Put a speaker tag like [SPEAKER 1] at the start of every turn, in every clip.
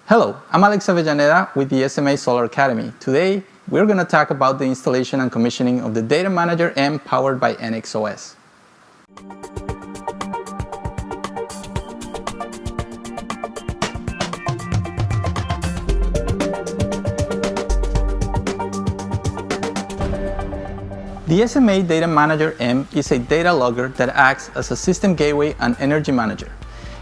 [SPEAKER 1] Hello, I'm Alex Avellaneda with the SMA Solar Academy. Today, we're going to talk about the installation and commissioning of the Data Manager M powered by NXOS. The SMA Data Manager M is a data logger that acts as a system gateway and energy manager.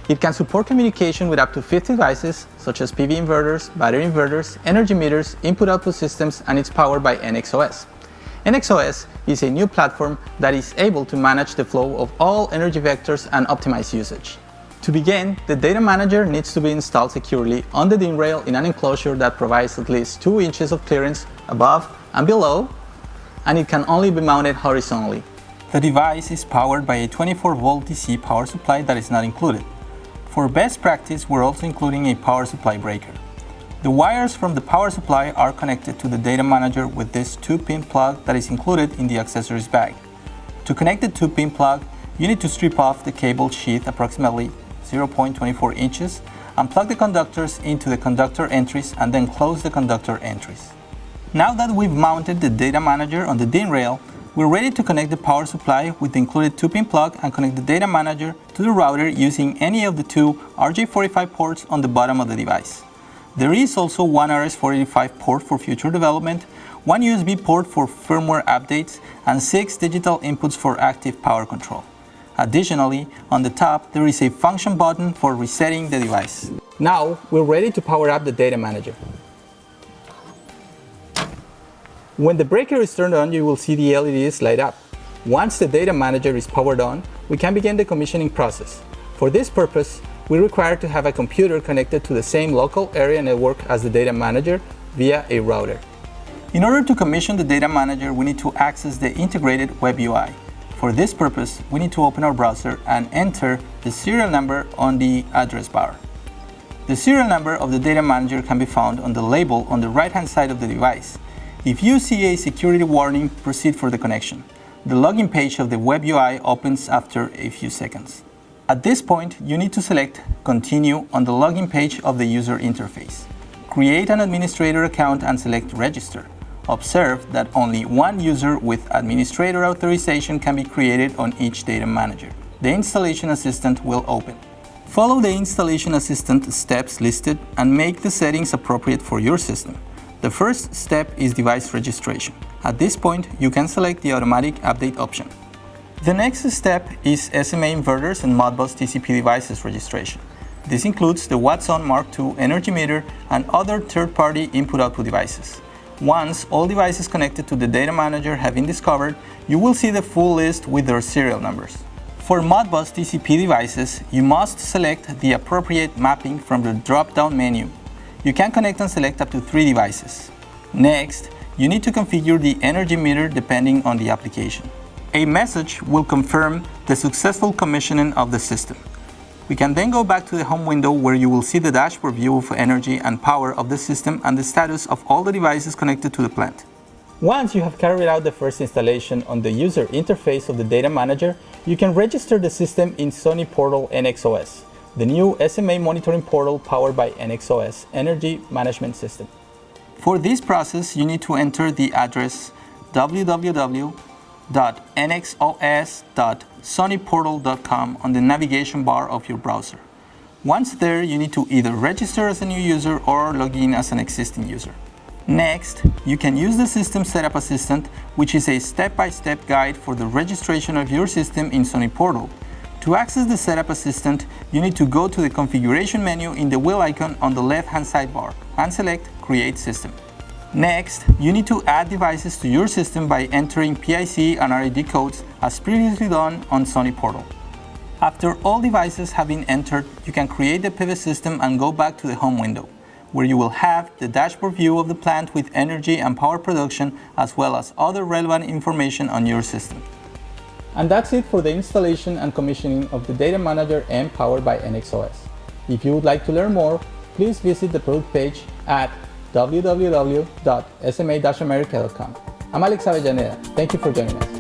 [SPEAKER 1] It can support communication with up to 50 devices, such as PV inverters, battery inverters, energy meters, input-output systems, and it's powered by NXOS. NXOS is a new platform that is able to manage the flow of all energy vectors and optimize usage. To begin, the Data Manager needs to be installed securely on the DIN rail in an enclosure that provides at least 2 inches of clearance above and below, and it can only be mounted horizontally. The device is powered by a 24-volt DC power supply that is not included. For best practice, we're also including a power supply breaker. The wires from the power supply are connected to the Data Manager with this 2-pin plug that is included in the accessories bag. To connect the 2-pin plug, you need to strip off the cable sheath approximately 0.24 inches and plug the conductors into the conductor entries and then close the conductor entries. Now that we've mounted the Data Manager on the DIN rail, we're ready to connect the power supply with the included 2-pin plug and connect the Data Manager to the router using any of the 2 RJ45 ports on the bottom of the device. There is also one RS485 port for future development, one USB port for firmware updates, and 6 digital inputs for active power control. Additionally, on the top, there is a function button for resetting the device. Now, we're ready to power up the Data Manager. When the breaker is turned on, you will see the LEDs light up. Once the Data Manager is powered on, we can begin the commissioning process. For this purpose, we require to have a computer connected to the same local area network as the Data Manager via a router. In order to commission the Data Manager, we need to access the integrated web UI. For this purpose, we need to open our browser and enter the serial number on the address bar. The serial number of the Data Manager can be found on the label on the right-hand side of the device. If you see a security warning, proceed for the connection. The login page of the web UI opens after a few seconds. At this point, you need to select Continue on the login page of the user interface. Create an administrator account and select Register. Observe that only one user with administrator authorization can be created on each Data Manager. The Installation Assistant will open. Follow the Installation Assistant steps listed and make the settings appropriate for your system. The first step is device registration. At this point, you can select the automatic update option. The next step is SMA inverters and Modbus TCP devices registration. This includes the Watson Mark II energy meter and other third-party input-output devices. Once all devices connected to the Data Manager have been discovered, you will see the full list with their serial numbers. For Modbus TCP devices, you must select the appropriate mapping from the drop-down menu. You can connect and select up to 3 devices. Next, you need to configure the energy meter depending on the application. A message will confirm the successful commissioning of the system. We can then go back to the home window where you will see the dashboard view of energy and power of the system and the status of all the devices connected to the plant. Once you have carried out the first installation on the user interface of the Data Manager, you can register the system in Sony Portal NXOS, the new SMA monitoring portal powered by NXOS Energy Management System. For this process, you need to enter the address www.nxos.sonyportal.com on the navigation bar of your browser. Once there, you need to either register as a new user or log in as an existing user. Next, you can use the System Setup Assistant, which is a step-by-step guide for the registration of your system in Sony Portal. To access the Setup Assistant, you need to go to the configuration menu in the wheel icon on the left-hand sidebar and select Create System. Next, you need to add devices to your system by entering PIC and RAD codes as previously done on Sony Portal. After all devices have been entered, you can create the pivot system and go back to the home window, where you will have the dashboard view of the plant with energy and power production, as well as other relevant information on your system. And that's it for the installation and commissioning of the Data Manager M powered by NXOS. If you would like to learn more, please visit the product page at www.sma-america.com. I'm Alex Avellaneda. Thank you for joining us.